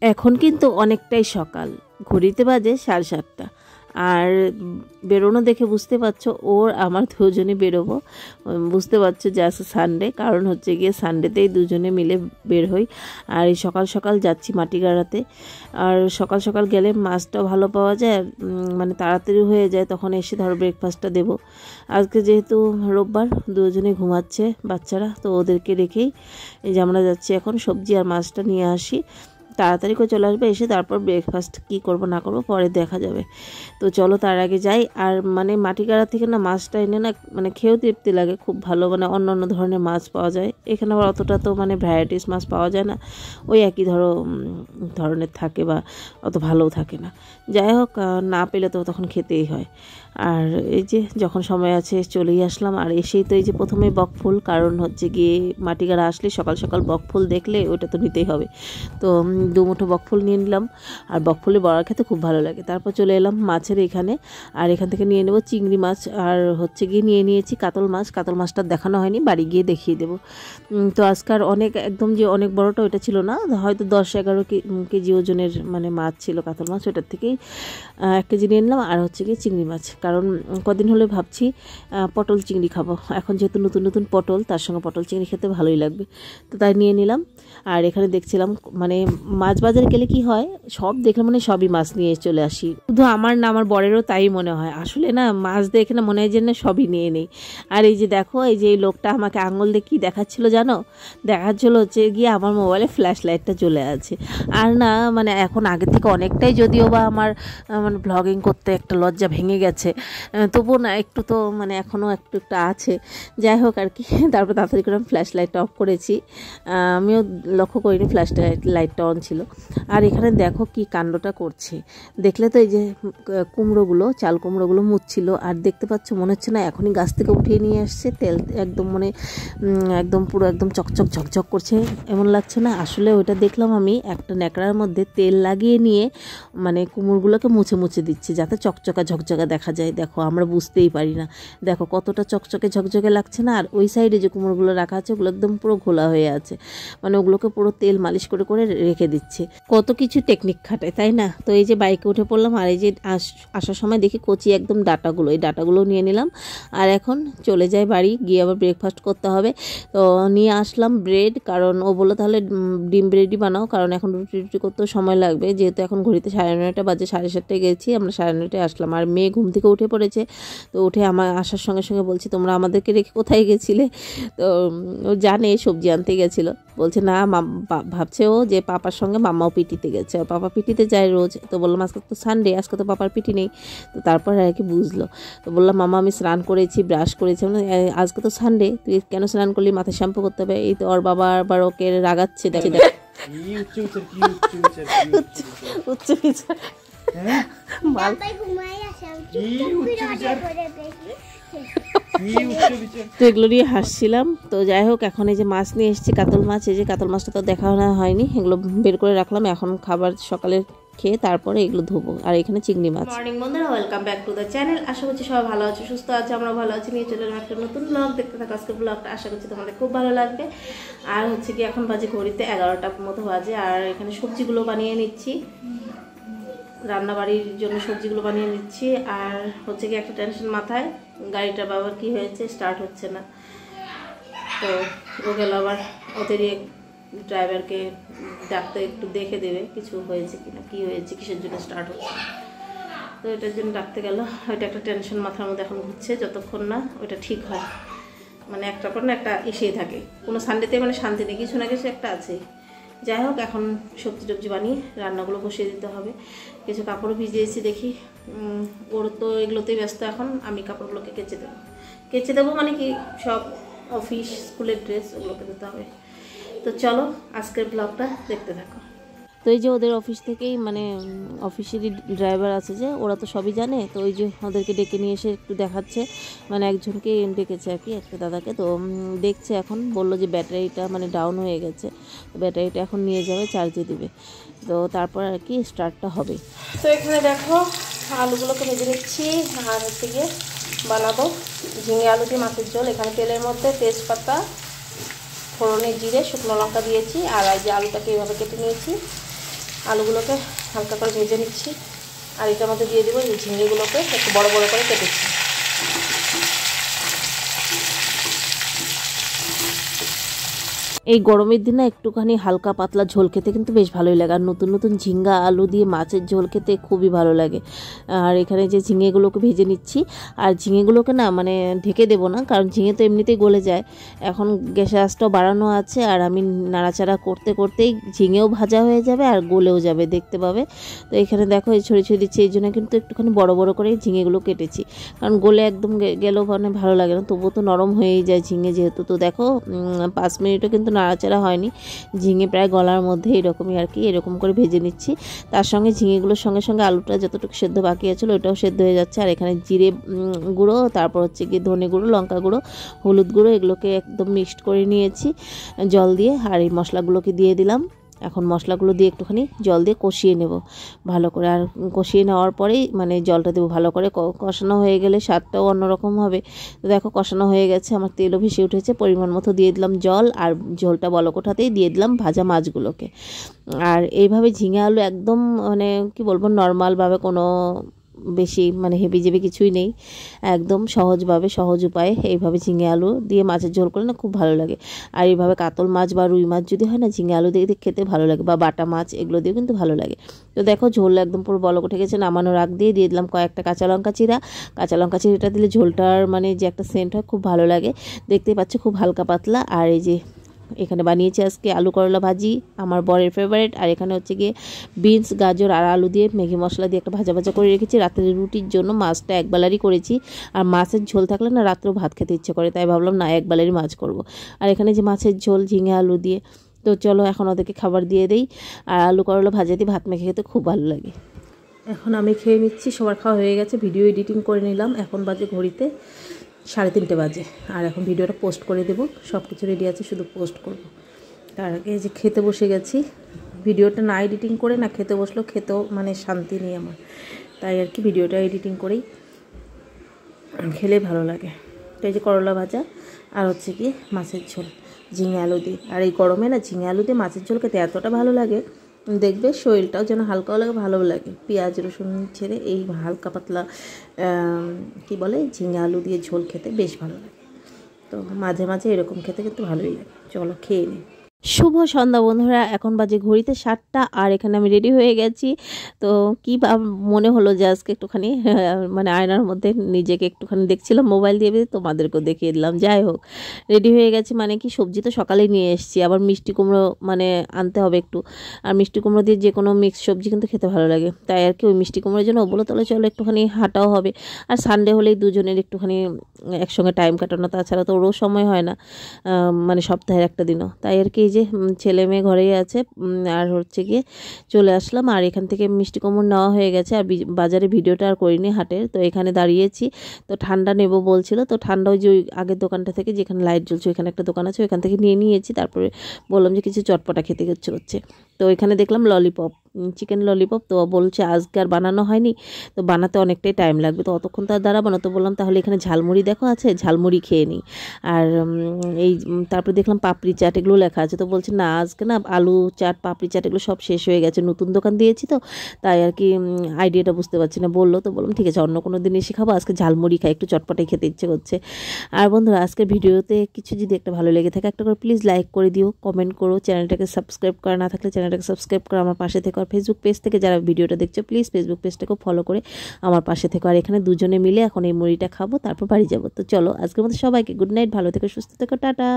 এখন কিন্তু অনেকটাই সকাল, ঘড়িতে বাজে 7:30। আর বেরোনো দেখে বুঝতে পারছো আমার দুজনে বেরোবো। বুঝতে পারছো যে আজকে সানডে, কারণ হচ্ছে গিয়ে সানডেতেই দুজনে মিলে বের হই। আর এই সকাল সকাল যাচ্ছি মাটিগাড়াতে। আর সকাল সকাল গেলে মাছটাও ভালো পাওয়া যায়, আর মানে তাড়াতাড়ি হয়ে যায়, তখন এসে ধরো ব্রেকফাস্টটা দেবো। আজকে যেহেতু রোববার, দুজনে ঘুমাচ্ছে বাচ্চারা, তো ওদেরকে রেখেই এই যে আমরা যাচ্ছি এখন সবজি আর মাছটা নিয়ে আসি। তাড়াতাড়ি করে চলে আসবে, এসে তারপর ব্রেকফাস্ট কি করব না করব পরে দেখা যাবে। তো চলো তার আগে যাই। আর মানে মাটিগাড়া থেকে না মাছটা এনে না মানে খেয়েও তৃপ্তি লাগে, খুব ভালো মানে অন্য অন্য ধরনের মাছ পাওয়া যায়। এখানে আবার অতটা তো মানে ভ্যারাইটিস মাছ পাওয়া যায় না, ওই একই ধরনের থাকে বা অত ভালোও থাকে না। যাই হোক, না পেলে তো তখন খেতেই হয়। আর এই যে যখন সময় আছে চলেই আসলাম। আর এসেই তো এই যে প্রথমে বকফুল, কারণ হচ্ছে গিয়ে মাটিগাড়া আসলে সকাল সকাল বকফুল দেখলে ওটা তো নিতেই হবে। তো 2 মুঠো বকফুল নিয়ে নিলাম, আর বকফুলের বড়া খেতে খুব ভালো লাগে। তারপর চলে এলাম মাছের এখানে, আর এখান থেকে নিয়ে নেব চিংড়ি মাছ, আর হচ্ছে গিয়ে নিয়ে নিয়েছি কাতল মাছ। কাতল মাছটা দেখানো হয়নি, বাড়ি গিয়ে দেখিয়ে দেবো। তো আজকাল একদম যে অনেক বড়টা ওইটা ছিল না, হয়তো 10-11 কেজি ওজনের মানে মাছ ছিল কাতল মাছ, ওটার থেকেই 1 কেজি নিয়ে নিলাম। আর হচ্ছে গিয়ে চিংড়ি মাছ, কারণ কদিন হলে ভাবছি পটল চিংড়ি খাবো। এখন যেহেতু নতুন নতুন পটল, তার সঙ্গে পটল চিংড়ি খেতে ভালোই লাগবে, তো তাই নিয়ে নিলাম। আর এখানে দেখছিলাম মানে মাছ বাজারে গেলে কি হয়, সব দেখলে মানে সবই মাছ নিয়ে চলে আসি। শুধু আমার না, আমার বরেরও তাই মনে হয়। আসলে না মাছ দেখে না মনে হয় যে না সবই নিয়ে নেই। আর এই যে দেখো, এই যে এই লোকটা আমাকে আঙুল দিয়ে কী দেখাচ্ছিল জানো, দেখাচ্ছিল হচ্ছে গিয়ে আমার মোবাইলে ফ্ল্যাশ লাইটটা চলে আছে। আর না মানে এখন আগের থেকে অনেকটাই, যদিও বা আমার মানে ব্লগিং করতে একটা লজ্জা ভেঙে গেছে, তবুও না একটু তো মানে এখনও একটু একটু আছে। যাই হোক আর কি, তারপর তাড়াতাড়ি করে আমি ফ্ল্যাশ লাইটটা অফ করেছি। আমিও লক্ষ্য করিনি ফ্ল্যাশ লাইটটা অন ছিল। আর এখানে দেখো কি কাণ্ডটা করছে, দেখলে তো এই যে কুমড়োগুলো, চাল কুমড়োগুলো মুছছিল। আর দেখতে পাচ্ছ মনে হচ্ছে না এখনই গাছ থেকে উঠিয়ে নিয়ে আসছে, তেল একদম মানে একদম পুরো একদম চকচক ঝকঝক করছে এমন লাগছে না। আসলে ওইটা দেখলাম আমি একটা ন্যাকড়ার মধ্যে তেল লাগিয়ে নিয়ে মানে কুমড়োগুলোকে মুছে মুছে দিচ্ছে, যাতে চকচকা ঝকঝকা দেখা যায়। দেখো আমরা বুঝতেই পারি না, দেখো কতটা চকচকে ঝকঝকে লাগছে না। আর ওই সাইডে যে কুমড়োগুলো রাখা আছে ওগুলো একদম পুরো ঘোলা হয়ে আছে, মানে ওগুলোকে পুরো তেল মালিশ করে করে রেখে দিচ্ছে। কত কিছু টেকনিক খাটায়, তাই না? তো এই যে বাইকে উঠে পড়লাম, আর এই যে আসার সময় দেখি কচি একদম ডাটাগুলো, এই ডাটাগুলো নিয়ে নিলাম। আর এখন চলে যাই বাড়ি, গিয়ে আবার ব্রেকফাস্ট করতে হবে। তো নিয়ে আসলাম ব্রেড, কারণ ও বললো তাহলে ডিম ব্রেডই বানাও, কারণ এখন রুটি করতেও সময় লাগবে। যেহেতু এখন ঘড়িতে 9:30 বাজে, 7:30টায় গেছি, আমরা 9:30টায় আসলাম। আর মেয়ে ঘুম থেকে উঠে পড়েছে, তো উঠে আমার আসার সঙ্গে সঙ্গে বলছি তোমরা আমাদেরকে রেখে কোথায় গেছিলে। তো ও জানে সবজি আনতে গেছিলো, বলছে না ভাবছে ও যে পাপার সঙ্গে মাম্মাও পিটিতে গেছে, পাপা পিটিতে যায় রোজ। তো বললাম আজকে তো সানডে, আজকে তো পাপার পিটি নেই। তো তারপর আর কি বুঝলো। তো বললাম মামা আমি স্নান করেছি, ব্রাশ করেছি। আজকে তো সানডে, তুই কেন স্নান করলি, মাথায় শ্যাম্পু করতে হবে। এই তো ওর বাবা আবার ওকে রাগাচ্ছে, দেখে দেখ উচ্চ বিচার তো এগুলো নিয়ে হাসছিলাম। তো যাই হোক, এখন এই যে মাছ নিয়ে এসেছি, কাতল মাছ। এই যে কাতল মাছটা তো দেখা হয়নি, এগুলো বের করে রাখলাম। এখন খাবার সকালে খেয়ে তারপরে এগুলো ধোবো। আর এখানে চিংড়ি মাছ। মর্নিং বন্ধুরা, welcome back to the channel. আশা করছি সবাই ভালো আছে, সুস্থ আছে, আমরা ভালো আছি। নিয়ে চলে একটা নতুন ব্লগ দেখতে থাকো। আজকের ব্লগটা আশা করছি তোমাদের খুব ভালো লাগবে। আর হচ্ছে কি এখন বাজে ঘড়িতে 11টার মতো বাজে। আর এখানে সবজিগুলো বানিয়ে নিচ্ছি, রান্নাবাড়ির জন্য সবজিগুলো বানিয়ে নিচ্ছি। আর হচ্ছে কি একটা টেনশন মাথায়, গাড়িটার বাবার কি হয়েছে, স্টার্ট হচ্ছে না। তো ও গেল আবার ওদেরই ড্রাইভারকে ডাকতে, একটু দেখে দেবে কিছু হয়েছে কিনা, কি হয়েছে, কিসের জন্য স্টার্ট হচ্ছে। তো এটার জন্য ডাকতে গেল। ওইটা একটা টেনশন মাথার মধ্যে এখন ঘুরছে, যতক্ষণ না ওইটা ঠিক হয়। মানে একটার পর না একটা এসেই থাকে, কোনো সানডেতে মানে শান্তি নেই, কিছু না কিছু একটা আছে। যাই হোক, এখন সবজি টবজি বানিয়ে রান্নাগুলো বসিয়ে দিতে হবে। কিছু কাপড়ও ভিজিয়েছি, দেখি ওর তো এগুলোতেই ব্যস্ত এখন। আমি কাপড়গুলোকে কেচে দেবো মানে কি সব অফিস স্কুলের ড্রেস, ওগুলোকে দিতে হবে। তো চলো আজকের ব্লগটা দেখতে থাকো। তো এই যে ওদের অফিস থেকেই মানে অফিসেরই ড্রাইভার আছে যে, ওরা তো সবই জানে। তো ওই যে ওদেরকে ডেকে নিয়ে এসে একটু দেখাচ্ছে, মানে একজনকে ডেকেছে আর কি, একটা দাদাকে। তো দেখছে, এখন বললো যে ব্যাটারিটা মানে ডাউন হয়ে গেছে, ব্যাটারিটা এখন নিয়ে যাবে, চার্জে দিবে। তো তারপর আর কি স্টার্টটা হবে। তো এখানে দেখো আলুগুলোকে ভেজে নিচ্ছি, আর হচ্ছে গিয়ে বানাবো ঝিঙে আলু দিয়ে মাছের ঝোল। এখানে তেলের মধ্যে তেজপাতা, ফোড়নে জিরে, শুকনো লঙ্কা দিয়েছি। আর এই যে আলুটাকে এইভাবে কেটে নিয়েছি, আলুগুলোকে হালকা করে ভেজে নিচ্ছি। আর এটার মধ্যে দিয়ে দেবো এই ঝিঙেগুলোকে একটু বড় বড় করে কেটেছি। এই গরমের দিনে একটুখানি হালকা পাতলা ঝোল খেতে কিন্তু বেশ ভালোই লাগে। আর নতুন নতুন ঝিঙ্গা আলু দিয়ে মাছের ঝোল খেতে খুবই ভালো লাগে। আর এখানে যে ঝিঙেগুলোকে ভেজে নিচ্ছি, আর ঝিঙেগুলোকে না মানে ঢেকে দেবো না, কারণ ঝিঙে তো এমনিতেই গলে যায়। এখন গ্যাসের আঁচটাও বাড়ানো আছে, আর আমি নাড়াচাড়া করতে করতেই ঝিঙেও ভাজা হয়ে যাবে আর গলেও যাবে, দেখতে পাবে। তো এখানে দেখো এই ছড়িয়ে ছড়িয়ে দিচ্ছি, এই জন্য কিন্তু একটুখানি বড় বড় করে ঝিঙেগুলো কেটেছি, কারণ গলে একদম গেলেও মানে ভালো লাগে না, তবুও তো নরম হয়েই যায় ঝিঙে যেহেতু। তো দেখো 5 মিনিটও কিন্তু নাড়াচাড়া হয়নি, ঝিঙে প্রায় গলার মধ্যে এরকমই আর কি, এরকম করে ভেজে নিচ্ছি। তার সঙ্গে ঝিঙেগুলোর সঙ্গে সঙ্গে আলুটা যতটুকু সেদ্ধ বাকি আছে ওটাও সেদ্ধ হয়ে যাচ্ছে। আর এখানে জিরে গুঁড়ো, তারপর হচ্ছে গিয়ে ধনে গুঁড়ো, লঙ্কা গুঁড়ো, হলুদ গুঁড়ো, এগুলোকে একদম মিক্সড করে নিয়েছি জল দিয়ে। আর এই মশলাগুলোকে দিয়ে দিলাম। এখন মশলাগুলো দিয়ে একটুখানি জল দিয়ে কষিয়ে নেব ভালো করে। আর কষিয়ে নেওয়ার পরেই মানে জলটা দেবো ভালো করে। কষানো হয়ে গেলে স্বাদটাও অন্যরকম হবে। তো দেখো কষানো হয়ে গেছে, আমার তেলও ভেসে উঠেছে, পরিমাণ মতো দিয়ে দিলাম জল। আর ঝোলটা বলক ওঠাতেই দিয়ে দিলাম ভাজা মাছগুলোকে। আর এইভাবে ঝিঙে আলু একদম মানে কি বলবো, নর্মালভাবে, কোনো বেশি মানে হেভি জেবি কিছুই নেই, একদম সহজভাবে সহজ উপায়ে এইভাবে ঝিঙে আলু দিয়ে মাছের ঝোল করলে না খুব ভালো লাগে। আর এইভাবে কাতল মাছ বা রুই মাছ যদি হয় না, ঝিঙে আলু দিয়ে খেতে ভালো লাগে, বা বাটা মাছ এগুলো দিয়ে কিন্তু ভালো লাগে। তো দেখো ঝোল একদম পুরো বলক উঠে গেছে, নামানোর আগ দিয়ে দিলাম কয়েকটা কাঁচা লঙ্কা চিরা। কাঁচা লঙ্কা চিরাটা দিলে ঝোলটার মানে যে একটা সেন্ট হয় খুব ভালো লাগে। দেখতেই পাচ্ছ খুব হালকা পাতলা। আর এই যে এখানে বানিয়েছি আজকে আলু করলা ভাজি, আমার বরের ফেভারিট। আর এখানে হচ্ছে গিয়ে বিনস, গাজর আর আলু দিয়ে ম্যাগি মশলা দিয়ে একটা ভাজা ভাজা করে রেখেছি। রাতের রুটির জন্য মাছটা একবেলারই করেছি। আর মাছের ঝোল থাকলে না রাত্রেও ভাত খেতে ইচ্ছে করে, তাই ভাবলাম না একবেলারই মাছ করব। আর এখানে যে মাছের ঝোল ঝিঙে আলু দিয়ে, তো চলো এখন ওদেরকে খাবার দিয়ে দেই। আর আলু করলা ভাজা দিয়ে ভাত মেখে খেতে খুব ভালো লাগে। এখন আমি খেয়ে নিচ্ছি, সবার খাওয়া হয়ে গেছে, ভিডিও এডিটিং করে নিলাম। এখন বাজে ঘড়িতে 3:30 বাজে। আর এখন ভিডিওটা পোস্ট করে দেবো, সব কিছু রেডি আছে, শুধু পোস্ট করব। তার আগে যে খেতে বসে গেছি, ভিডিওটা না এডিটিং করে না খেতে বসলেও খেতেও মানে শান্তি নেই আমার, তাই আর কি ভিডিওটা এডিটিং করেই খেলে ভালো লাগে। তো এই যে করলা ভাজা আর হচ্ছে কি মাছের ঝোল ঝিঙে আলু দিয়ে। আর এই গরমে না ঝিঙে আলু দিয়ে মাছের ঝোল খেতে এতটা ভালো লাগে, দেখবে শরীরটাও যেন হালকাও লাগে, ভালোও লাগে। পেঁয়াজ রসুন ছেড়ে এই হালকা পাতলা কি বলে ঝিঙে আলু দিয়ে ঝোল খেতে বেশ ভালো লাগে। তো মাঝে মাঝে এরকম খেতে কিন্তু ভালোই লাগে। চলো খেয়ে নিই। শুভ সন্ধ্যা বন্ধুরা, এখন বাজে ঘড়িতে 7টা। আর এখানে আমি রেডি হয়ে গেছি। তো কি মনে হলো যে আজকে একটুখানি মানে আয়নার মধ্যে নিজেকে একটুখানি দেখছিলাম মোবাইল দিয়ে, তোমাদেরকেও দেখিয়ে দিলাম। যাই হোক, রেডি হয়ে গেছি। মানে কি সবজি তো সকালেই নিয়ে এসেছি, আবার মিষ্টি কুমড়ো মানে আনতে হবে একটু। আর মিষ্টি কুমড়ো দিয়ে যে কোনো মিক্স সবজি কিন্তু খেতে ভালো লাগে, তাই আর কি ওই মিষ্টি কুমড়োর জন্য বলো তাহলে চলো একটুখানি হাঁটাও হবে। আর সানডে হলেই দুজনের একটুখানি একসঙ্গে টাইম কাটানো, তাছাড়া তো ওরও সময় হয় না মানে সপ্তাহের একটা দিনও। তাই আর কি যে ছেলে মেয়ে ঘরেই আছে। আর হচ্ছে গিয়ে চলে আসলাম। আর এখান থেকে মিষ্টি কুমড় নেওয়া হয়ে গেছে। আর বাজারে ভিডিওটা আর করিনি হাটের। তো এখানে দাঁড়িয়েছি, তো ঠান্ডা নেব বলছিল। তো ঠান্ডা ওই যে ওই আগের দোকানটা থেকে, যেখানে লাইট জ্বলছে ওইখানে একটা দোকান আছে, ওইখান থেকে নিয়ে নিয়েছি। তারপরে বললাম যে কিছু চটপটা খেতে ইচ্ছে হচ্ছে। তো এখানে দেখলাম ললিপপ, চিকেন ললিপপ। তো বলছে আজকে আর বানানো হয়নি, তো বানাতে অনেকটাই টাইম লাগবে, তো অতক্ষণ তো আর দাঁড়াবো না। তো বললাম তাহলে এখানে ঝালমুড়ি দেখো আছে, ঝালমুড়ি খেয়ে নিই। আর এই তারপরে দেখলাম পাপড়ি চাট এগুলো লেখা আছে। তো বলছে না আজকে না আলু চাট পাপড়ি চাট এগুলো সব শেষ হয়ে গেছে, নতুন দোকান দিয়েছি তো, তাই আর কি আইডিয়াটা বুঝতে পারছি না বললো। তো বললাম ঠিক আছে, অন্য কোনো দিন এসে খাবো, আজকে ঝালমুড়ি খাই, একটু চটপটাই খেতে ইচ্ছে করছে। আর বন্ধুরা আজকের ভিডিওতে কিছু যদি একটা ভালো লেগে থাকে, একটা করে প্লিজ লাইক করে দিও, কমেন্ট করো, চ্যানেলটাকে সাবস্ক্রাইব করা না থাকলে চ্যানেলটাকে সাবস্ক্রাইব করে আমার পাশে থেকে। আর ফেসবুক পেজ থেকে যারা ভিডিওটা দেখছো প্লিজ ফেসবুক পেজটাকেও ফলো করে আমার পাশে থেকে। আর এখানে দুজনে মিলে এখন এই মুড়িটা খাবো, তারপর বাড়ি যাবো। তো চলো আজকের মতো সবাইকে গুড নাইট, ভালো থেকো, সুস্থ থেকো, টাটা।